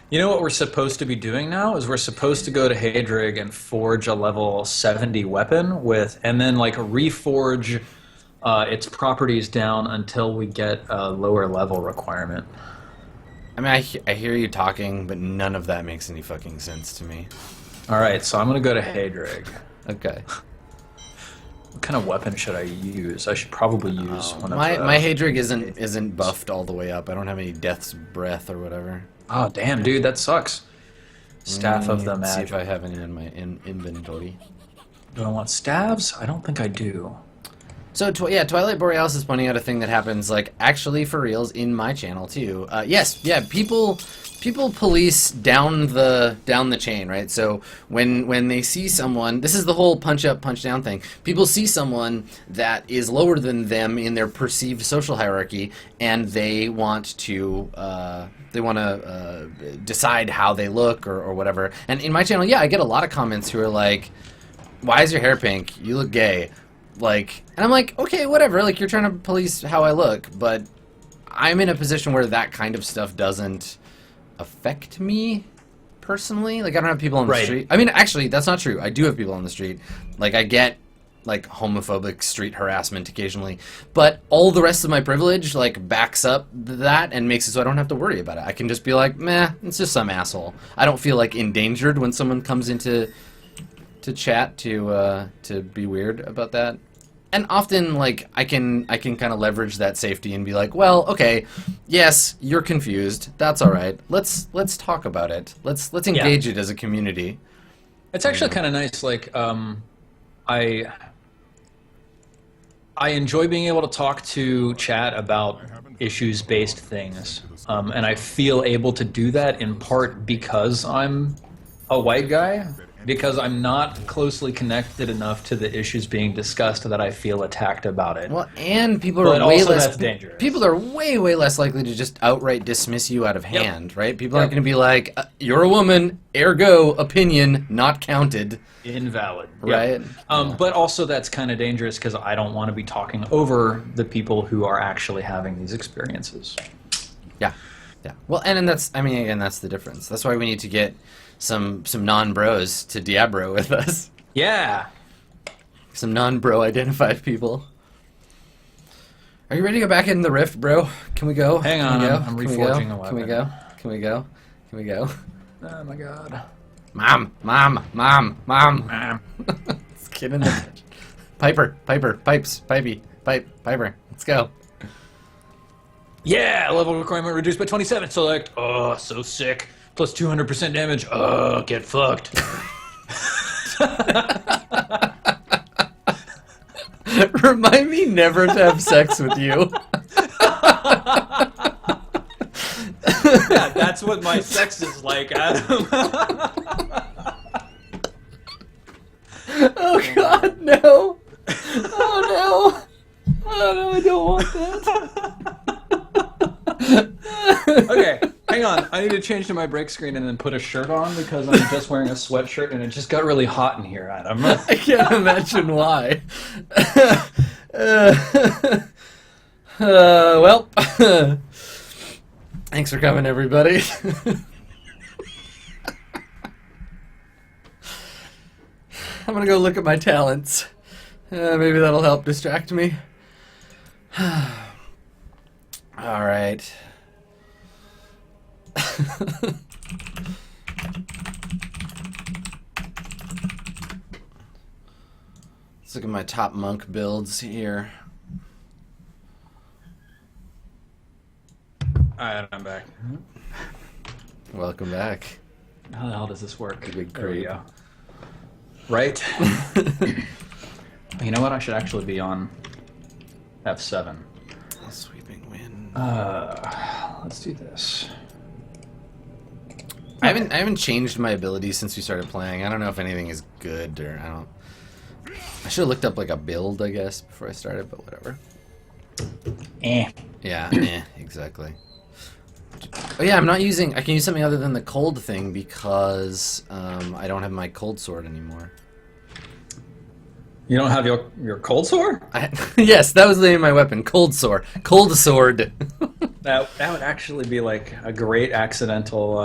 A: You know what we're supposed to be doing now is we're supposed to go to Hadrig and forge a level 70 weapon and then like reforge its properties down until we get a lower level requirement.
B: I mean, I hear you talking, but none of that makes any fucking sense to me.
A: All right, so I'm gonna go to Hadrig.
B: Okay.
A: What kind of weapon should I use? I should probably use one of
B: my Hadrig isn't buffed all the way up. I don't have any Death's Breath or whatever.
A: Oh damn, dude, that sucks. Staff of the
B: Let's see
A: Magic.
B: if I have any in my inventory.
A: Do I want stabs? I don't think I do.
B: So, yeah, Twilight Borealis is pointing out a thing that happens, like, actually for reals in my channel, too. Yes, yeah, people police down the chain, right? So when they see someone, this is the whole punch up, punch down thing. People see someone that is lower than them in their perceived social hierarchy, and they want to decide how they look or whatever. And in my channel, yeah, I get a lot of comments who are like, "Why is your hair pink? You look gay." Like, and I'm like, okay, whatever. Like, you're trying to police how I look, but I'm in a position where that kind of stuff doesn't affect me personally. Like, I don't have people on the street. I mean, actually, that's not true. I do have people on the street. Like, I get like homophobic street harassment occasionally, but all the rest of my privilege like backs up that and makes it so I don't have to worry about it. I can just be like, meh, it's just some asshole. I don't feel like endangered when someone comes into chat to be weird about that. And often, like, I can kind of leverage that safety and be like, well, okay, yes, you're confused. That's all right. Let's talk about it. Let's engage it as a community.
A: It's actually kind of nice. Like, I enjoy being able to talk to chat about issues-based things, and I feel able to do that in part because I'm a white guy. Because I'm not closely connected enough to the issues being discussed that I feel attacked about it.
B: Well, and people are way
A: also
B: less
A: that's dangerous.
B: People are way less likely to just outright dismiss you out of hand, right? People aren't going to be like, "You're a woman, ergo opinion not counted."
A: Invalid,
B: right?
A: But also that's kind of dangerous because I don't want to be talking over the people who are actually having these experiences.
B: Yeah. Well, and that's, I mean, again, that's the difference. That's why we need to get some non-bros to Diabro with us.
A: Yeah.
B: Some non-bro identified people. Are you ready to go back in the rift, bro? Can we go?
A: Hang on, I'm reforging a weapon.
B: Can we go? Can we go? Can we go?
A: Oh my god.
B: Mom. This kid in the Piper, Piper. Let's go.
A: Yeah, level requirement reduced by 27. Select. Oh, so sick. Plus 200% damage. Oh, get fucked.
B: Remind me never to have sex with you.
A: Yeah, that's what my sex is like, Adam.
B: Oh god, no. Oh no. Oh no, I don't want that.
A: Okay, hang on. I need to change to my break screen and then put a shirt on because I'm just wearing a sweatshirt and it just got really hot in here, Adam.
B: I can't imagine why. Well, thanks for coming, everybody. I'm gonna go look at my talents. Maybe that'll help distract me. All right. Let's look at my top monk builds here.
A: Alright, I'm back.
B: Welcome back.
A: How the hell does this work?
B: Big
A: There we
B: creep.
A: go. Right? You know what? I should actually be on F7.
B: Sweeping wind.
A: Let's do this.
B: I haven't changed my abilities since we started playing. I don't know if anything is good or I should have looked up like a build, I guess, before I started, but whatever. Yeah, exactly. Oh yeah, I'm not using. I can use something other than the cold thing because I don't have my cold sword anymore.
A: You don't have your cold sword?
B: Yes, that was the name of my weapon. Cold sword. Cold sword.
A: That would actually be like a great accidental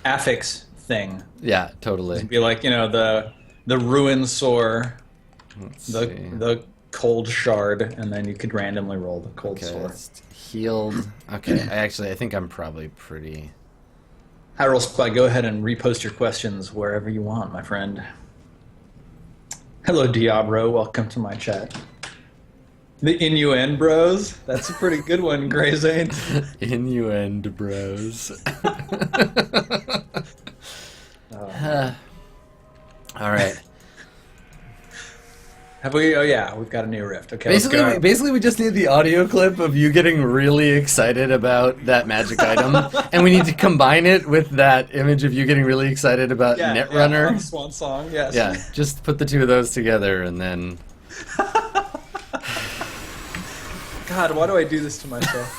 A: affix thing.
B: Yeah, totally.
A: It'd be like, you know, the ruin sore,
B: The
A: the cold shard, and then you could randomly roll the cold sword.
B: it's healed. Okay, I think I'm probably pretty.
A: Hyrule Spy, go ahead and repost your questions wherever you want, my friend. Hello, Diabro. Welcome to my chat. The Innuend Bros. That's a pretty good one, Grey Zane.
B: Innuend Bros. All right.
A: Have we? Oh yeah, we've got a new rift. Okay, let's go.
B: Basically, we just need the audio clip of you getting really excited about that magic item, and we need to combine it with that image of you getting really excited about Netrunner.
A: Swan Song, yes.
B: Yeah, just put the two of those together, and then...
A: God, why do I do this to myself?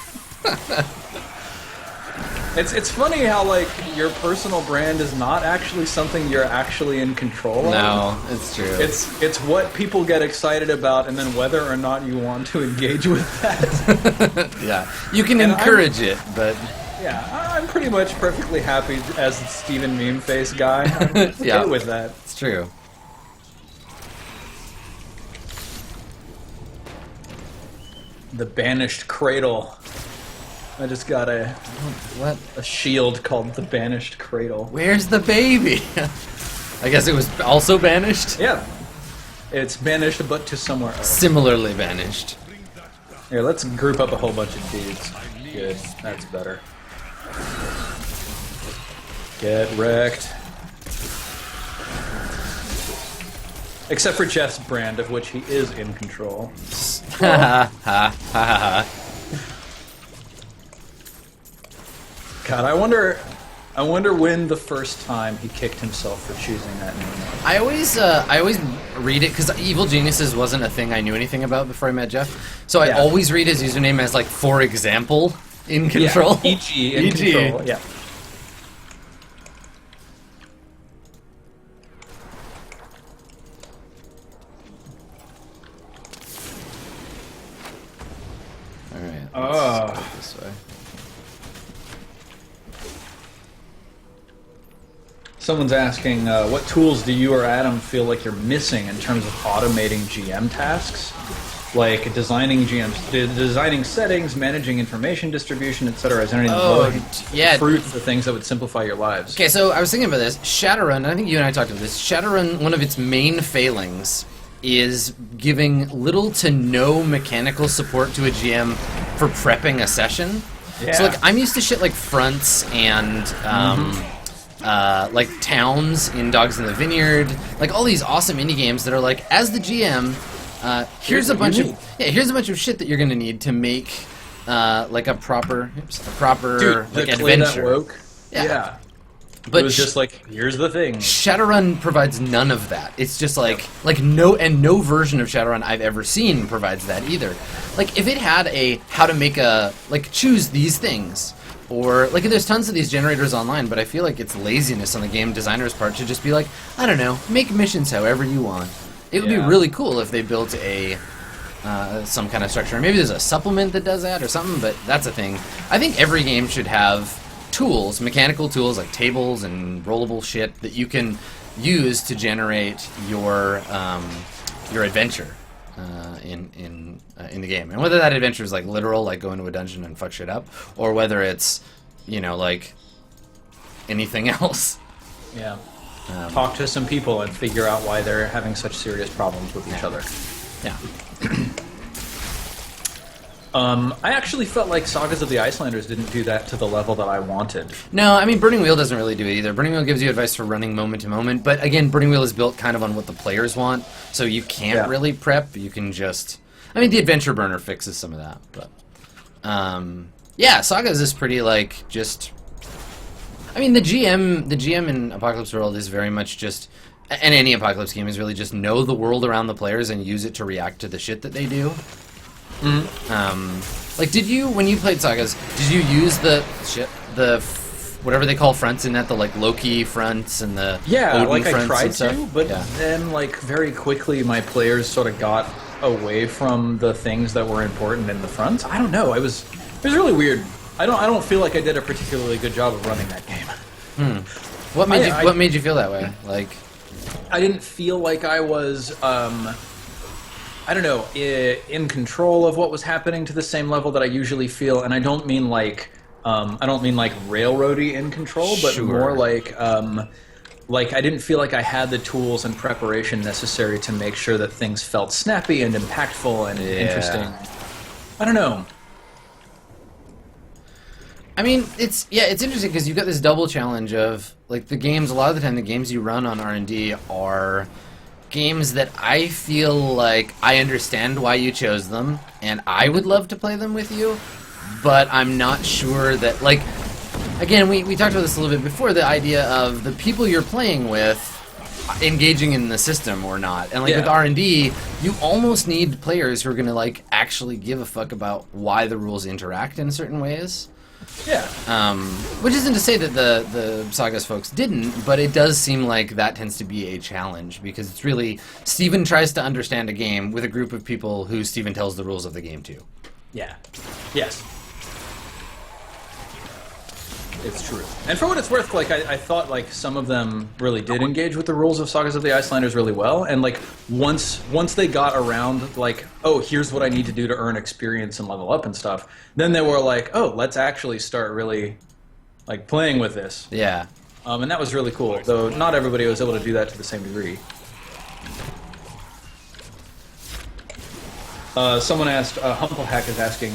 A: It's funny how, like, your personal brand is not actually something you're actually in control of.
B: No, it's true.
A: It's what people get excited about, and then whether or not you want to engage with that.
B: Yeah, you can encourage it, but...
A: Yeah, I'm pretty much perfectly happy as the Steven Meme Face guy. I'm okay with that.
B: It's true.
A: The Banished Cradle. I just got a shield called the Banished Cradle.
B: Where's the baby? I guess it was also banished?
A: Yeah. It's banished, but to somewhere else.
B: Similarly banished.
A: Here, let's group up a whole bunch of dudes. Good. That's better. Get wrecked. Except for Jeff's brand, of which he is in control.
B: Ha ha ha ha.
A: God, I wonder when the first time he kicked himself for choosing that name.
B: I always read it because Evil Geniuses wasn't a thing I knew anything about before I met Jeff. So I always read his username as like, for example, in control.
A: Yeah, E.G. in control. Yeah.
B: All right.
A: Oh.
B: Let's go this way.
A: Someone's asking, what tools do you or Adam feel like you're missing in terms of automating GM tasks? Like designing designing settings, managing information distribution, etc. Is there any fruit for things that would simplify your lives?
B: Okay, so I was thinking about this. Shadowrun, and I think you and I talked about this. Shadowrun, one of its main failings is giving little to no mechanical support to a GM for prepping a session. Yeah. So, like, I'm used to shit like fronts and like towns in Dogs in the Vineyard, like all these awesome indie games that are like, as the GM, here's a bunch of shit that you're gonna need to make like a proper
A: Dude,
B: like adventure.
A: Yeah.
B: But
A: it was just like, here's the thing.
B: Shadowrun provides none of that. It's just like no version of Shadowrun I've ever seen provides that either. Like if it had a how to make a choose these things. Or, like, there's tons of these generators online, but I feel like it's laziness on the game designer's part to just be like, I don't know, make missions however you want. It would be really cool if they built a some kind of structure. Maybe there's a supplement that does that or something, but that's a thing. I think every game should have tools, mechanical tools like tables and rollable shit that you can use to generate your adventure in the game, and whether that adventure is like literal, like go into a dungeon and fuck shit up, or whether it's like anything else.
A: Yeah. Talk to some people and figure out why they're having such serious problems with each other.
B: Yeah.
A: I actually felt like Sagas of the Icelanders didn't do that to the level that I wanted.
B: No, I mean, Burning Wheel doesn't really do it either. Burning Wheel gives you advice for running moment to moment, but again, Burning Wheel is built kind of on what the players want, so you can't really prep. You can just... I mean, the Adventure Burner fixes some of that, but... yeah, Sagas is pretty, like, just... I mean, the GM in Apocalypse World is very much just... And any Apocalypse game is really just know the world around the players and use it to react to the shit that they do. Like, did you, when you played Sagas, did you use whatever they call fronts in that, the like Loki fronts and the Odin
A: like
B: fronts
A: I tried
B: and stuff?
A: to, but then like very quickly my players sort of got away from the things that were important in the fronts. I don't know. It was really weird. I don't feel like I did a particularly good job of running that game.
B: What made you feel that way? Like,
A: I didn't feel like I was I don't know, in control of what was happening to the same level that I usually feel, and I don't mean like railroady in control, but more like I didn't feel like I had the tools and preparation necessary to make sure that things felt snappy and impactful and interesting. I don't know.
B: I mean, it's interesting because you've got this double challenge of like the games. A lot of the time, the games you run on R&D are games that I feel like I understand why you chose them, and I would love to play them with you, but I'm not sure that, like, again, we talked about this a little bit before, the idea of the people you're playing with engaging in the system or not. And like with R&D, you almost need players who are going to like actually give a fuck about why the rules interact in certain ways.
A: Yeah.
B: Which isn't to say that the Sagas folks didn't, but it does seem like that tends to be a challenge, because it's really, Steven tries to understand a game with a group of people who Steven tells the rules of the game to.
A: Yeah. Yes. It's true. And for what it's worth, like, I thought, like, some of them really did engage with the rules of Sagas of the Icelanders really well, and, like, once they got around, like, oh, here's what I need to do to earn experience and level up and stuff, then they were like, oh, let's actually start really, like, playing with this.
B: Yeah.
A: And that was really cool, though not everybody was able to do that to the same degree. Someone asked, Humplehack is asking,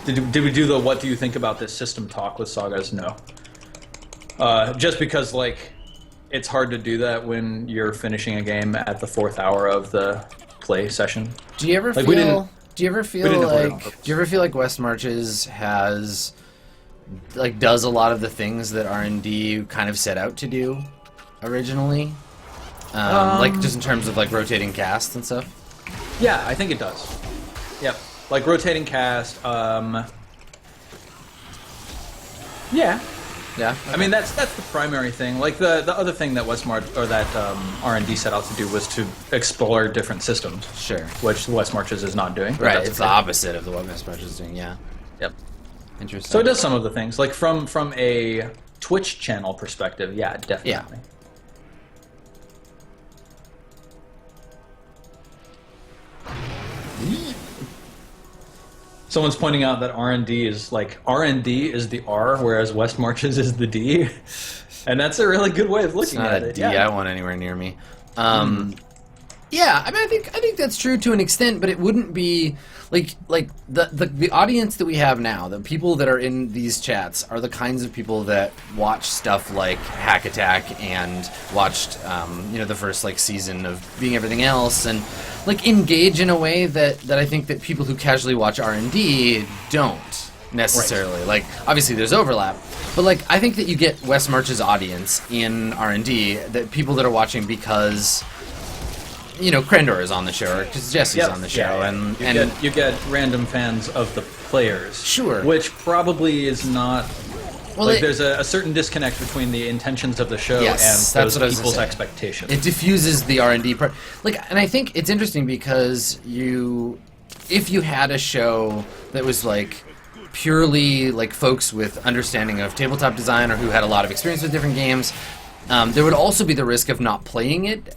A: did we do the what do you think about this system talk with Sagas? No. Just because, like, it's hard to do that when you're finishing a game at the 4th hour of the play session.
B: Do you ever
A: like,
B: feel like West Marches has, like, does a lot of the things that R&D kind of set out to do originally? Like, just in terms of, like, rotating casts and stuff?
A: Yeah, I think it does. Yep. Like, rotating cast, yeah.
B: Yeah. Okay.
A: I mean, that's the primary thing. Like, the other thing that R&D set out to do was to explore different systems.
B: Sure.
A: Which West Marches is not doing.
B: Right, it's the opposite of the what West Marches is doing, yeah.
A: Yep.
B: Interesting.
A: So it does some of the things. Like, from a Twitch channel perspective, yeah, definitely.
B: Yeah.
A: Someone's pointing out that R&D is like R&D is the R, whereas West Marches is the D, and that's a really good way of looking at it.
B: It's not a D I want anywhere near me. Yeah, I mean, I think that's true to an extent, but it wouldn't be like the audience that we have now. The people that are in these chats are the kinds of people that watch stuff like Hack Attack and watched the first like season of Being Everything Else, and like engage in a way that I think that people who casually watch R&D don't necessarily. Right. Like, obviously there's overlap, but like I think that you get West March's audience in R&D, that people that are watching because Krendor is on the show, or because Jesse's on the show, and
A: you get random fans of the players.
B: Sure.
A: Which probably is not. Well, like, there's a certain disconnect between the intentions of the show and those people's expectations.
B: It diffuses the R&D part. Like, and I think it's interesting because if you had a show that was like purely like folks with understanding of tabletop design or who had a lot of experience with different games, there would also be the risk of not playing it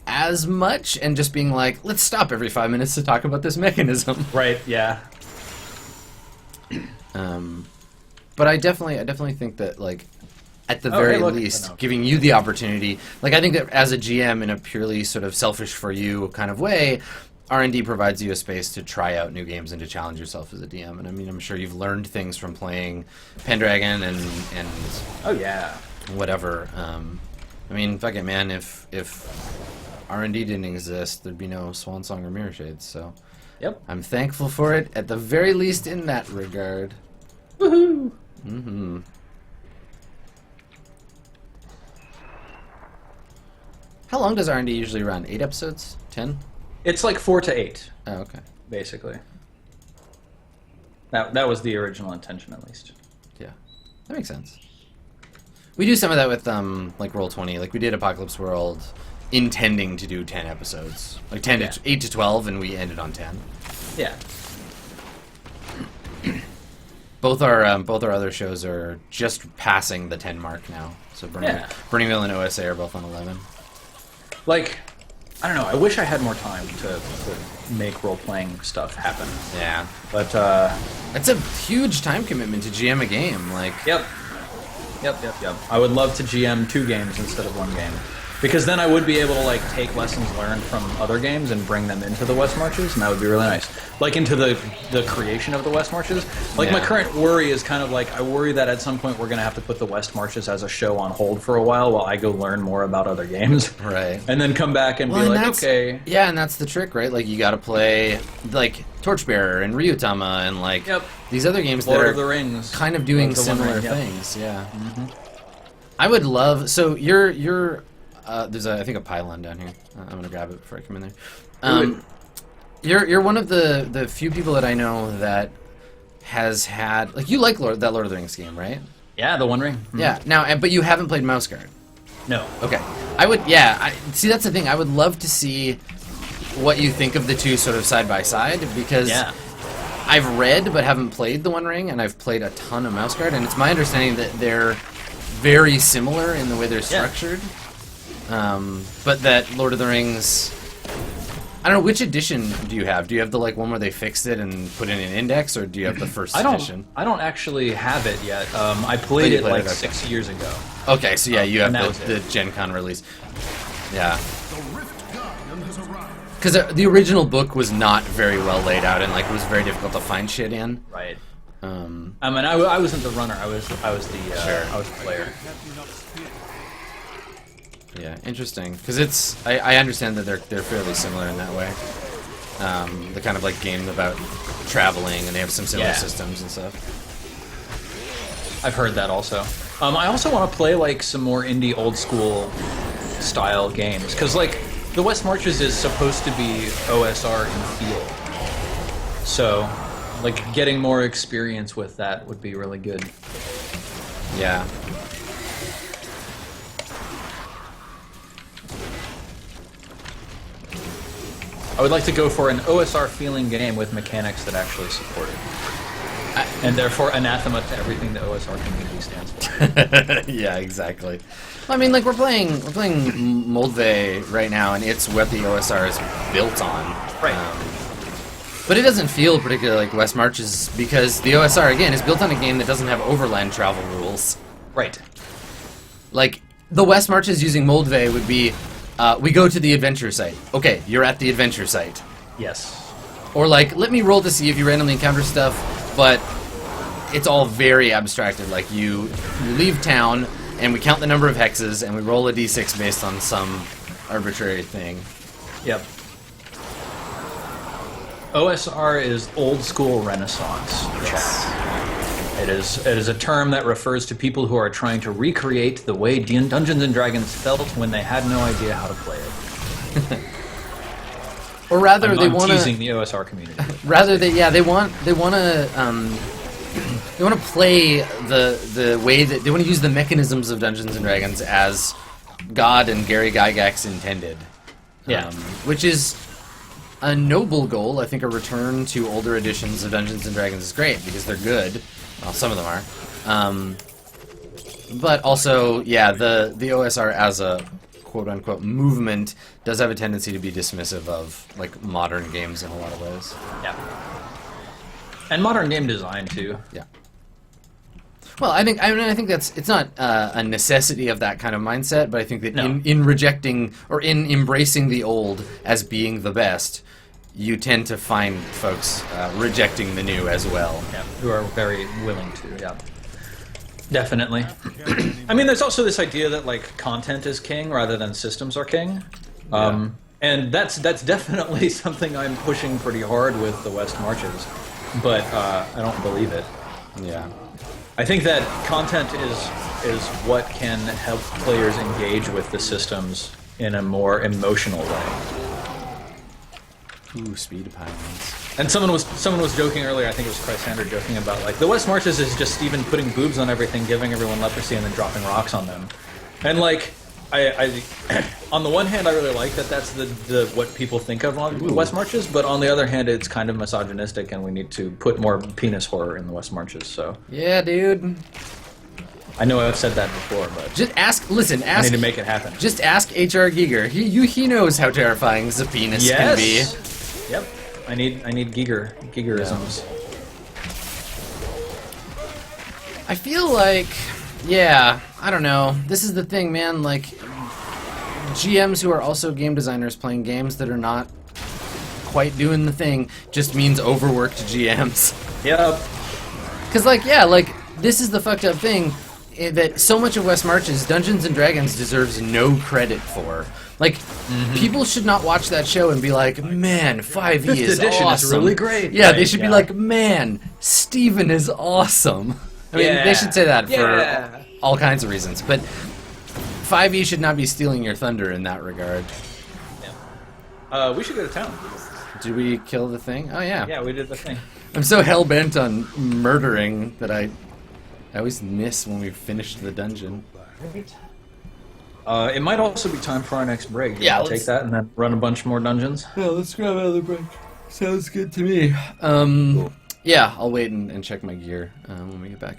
B: as much and just being like, let's stop every 5 minutes to talk about this mechanism.
A: Right, yeah.
B: But I definitely think that, like, at the very least, giving you the opportunity, like, I think that as a GM in a purely sort of selfish for you kind of way, R&D provides you a space to try out new games and to challenge yourself as a DM. And I mean, I'm sure you've learned things from playing Pendragon and
A: oh yeah,
B: whatever. I mean, fuck it, man. If R&D didn't exist, there'd be no Swan Song or Mirror Shades. So,
A: yep, I'm
B: thankful for it at the very least in that regard.
A: Woohoo!
B: Mm-hmm. How long does R&D usually run? 8 episodes? 10?
A: It's like 4 to 8.
B: Oh, okay.
A: Basically. That was the original intention, at least.
B: Yeah, that makes sense. We do some of that with like Roll20. Like we did Apocalypse World, intending to do 10 episodes, like 8 to 12, and we ended on 10.
A: Yeah.
B: Both our other shows are just passing the 10 mark now. So Burningville and OSA are both on 11.
A: Like, I don't know. I wish I had more time to make role-playing stuff happen.
B: Yeah.
A: But
B: it's a huge time commitment to GM a game. Like.
A: Yep. I would love to GM 2 games instead of 1 game. because then I would be able to like take lessons learned from other games and bring them into the West Marches, and that would be really nice. Like into the creation of the West Marches. Like my current worry is kind of like I worry that at some point we're gonna have to put the West Marches as a show on hold for a while I go learn more about other games.
B: Right.
A: And then come back and be like, okay.
B: Yeah, and that's the trick, right? Like you got to play like Torchbearer and Ryutama and like these other games
A: Lord
B: that are
A: of the Rings,
B: kind of doing similar things. Yeah. I would love. So you're there's I think a pylon down here. I'm gonna grab it before I come in there. You're one of the few people that I know that has had like you like that Lord of the Rings game, right?
A: Yeah, the One Ring. Mm-hmm.
B: Yeah. Now, but you haven't played Mouse Guard.
A: No.
B: Okay. I would. Yeah. See, that's the thing. I would love to see what you think of the two sort of side by side because I've read but haven't played the One Ring, and I've played a ton of Mouse Guard, and it's my understanding that they're very similar in the way they're structured. But that Lord of the Rings, I don't know, which edition do you have? Do you have the like one where they fixed it and put in an index, or do you have the first edition?
A: I don't actually have it yet. I played it like 6 years ago.
B: Okay, so yeah, you have the Gen Con release. Yeah. Because the original book was not very well laid out, and like it was very difficult to find shit in.
A: Right. I mean, I wasn't the runner. I was the player.
B: Yeah, interesting. Because it's I understand that they're fairly similar in that way. The kind of like game about traveling, and they have some similar systems and stuff.
A: I've heard that also. I also want to play like some more indie old school style games because like the West Marches is supposed to be OSR in feel. So like getting more experience with that would be really good.
B: Yeah.
A: I would like to go for an OSR feeling game with mechanics that actually support it. And therefore anathema to everything the OSR community stands for.
B: Yeah, exactly. Well, I mean, like we're playing Moldve right now, and it's what the OSR is built on.
A: Right.
B: But it doesn't feel particularly like West Marches because the OSR again is built on a game that doesn't have overland travel rules.
A: Right.
B: Like the West Marches using Moldve would be, we go to the adventure site. Okay, you're at the adventure site.
A: Yes.
B: Or like, let me roll to see if you randomly encounter stuff, but it's all very abstracted. Like you leave town, and we count the number of hexes, and we roll a d6 based on some arbitrary thing.
A: Yep. OSR is old school Renaissance.
B: Yes.
A: It is a term that refers to people who are trying to recreate the way Dungeons and Dragons felt when they had no idea how to play it.
B: Or rather,
A: I'm
B: they want to
A: teasing the OSR community.
B: Rather, they want to play the way that they want to use the mechanisms of Dungeons and Dragons as God and Gary Gygax intended.
A: Yeah,
B: which is a noble goal. I think a return to older editions of Dungeons and Dragons is great because they're good. Well, some of them are. But also, yeah, the OSR as a quote-unquote movement does have a tendency to be dismissive of like modern games in a lot of ways.
A: Yeah. And modern game design too.
B: Yeah. Well, I think that's it's not a necessity of that kind of mindset, but I think that in rejecting or in embracing the old as being the best, you tend to find folks rejecting the new as well.
A: Yeah, who are very willing to. Yeah. Definitely. I mean, there's also this idea that like content is king rather than systems are king, and that's definitely something I'm pushing pretty hard with the West Marches, but I don't believe it.
B: Yeah,
A: I think that content is what can help players engage with the systems in a more emotional way.
B: Ooh, speed pylons.
A: And someone was joking earlier, I think it was Chrysander joking about like the West Marches is just Steven putting boobs on everything, giving everyone leprosy, and then dropping rocks on them. And like I on the one hand I really like that that's the what people think of on the West Marches, but on the other hand it's kind of misogynistic and we need to put more penis horror in the West Marches, so.
B: Yeah, dude.
A: I know I've said that before, but
B: just ask. Listen, ask.
A: I need to make it happen.
B: Just ask H.R. Giger. He knows how terrifying the penis can be.
A: Yep. I need Gigerisms.
B: Yeah. I feel like, yeah, I don't know. This is the thing, man. Like, GMs who are also game designers playing games that are not quite doing the thing just means overworked GMs.
A: Yep.
B: Because, like, yeah, like, this is the fucked up thing that so much of West Marches, Dungeons & Dragons deserves no credit for. Like, people should not watch that show and be like, man, 5e
A: Fifth
B: is
A: edition
B: awesome.
A: is really great.
B: Yeah,
A: Right,
B: they should be
A: yeah.
B: like, man, Steven is awesome. I mean, they should say that for all kinds of reasons. But 5e should not be stealing your thunder in that regard.
A: We should go to town.
B: Did we kill the thing? Oh, yeah.
A: Yeah, we did the thing.
B: I'm so hell-bent on murdering that I always miss when we finish the dungeon.
A: It might also be time for our next break.
B: Yeah,
A: We'll take that and then run a bunch more dungeons.
B: Yeah, let's grab another break. Sounds good to me. Cool. Yeah, I'll wait and check my gear when we get back.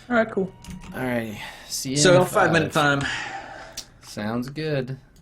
A: All right, cool.
B: All right, see you.
A: So
B: in
A: 5 minute time.
B: Sounds good.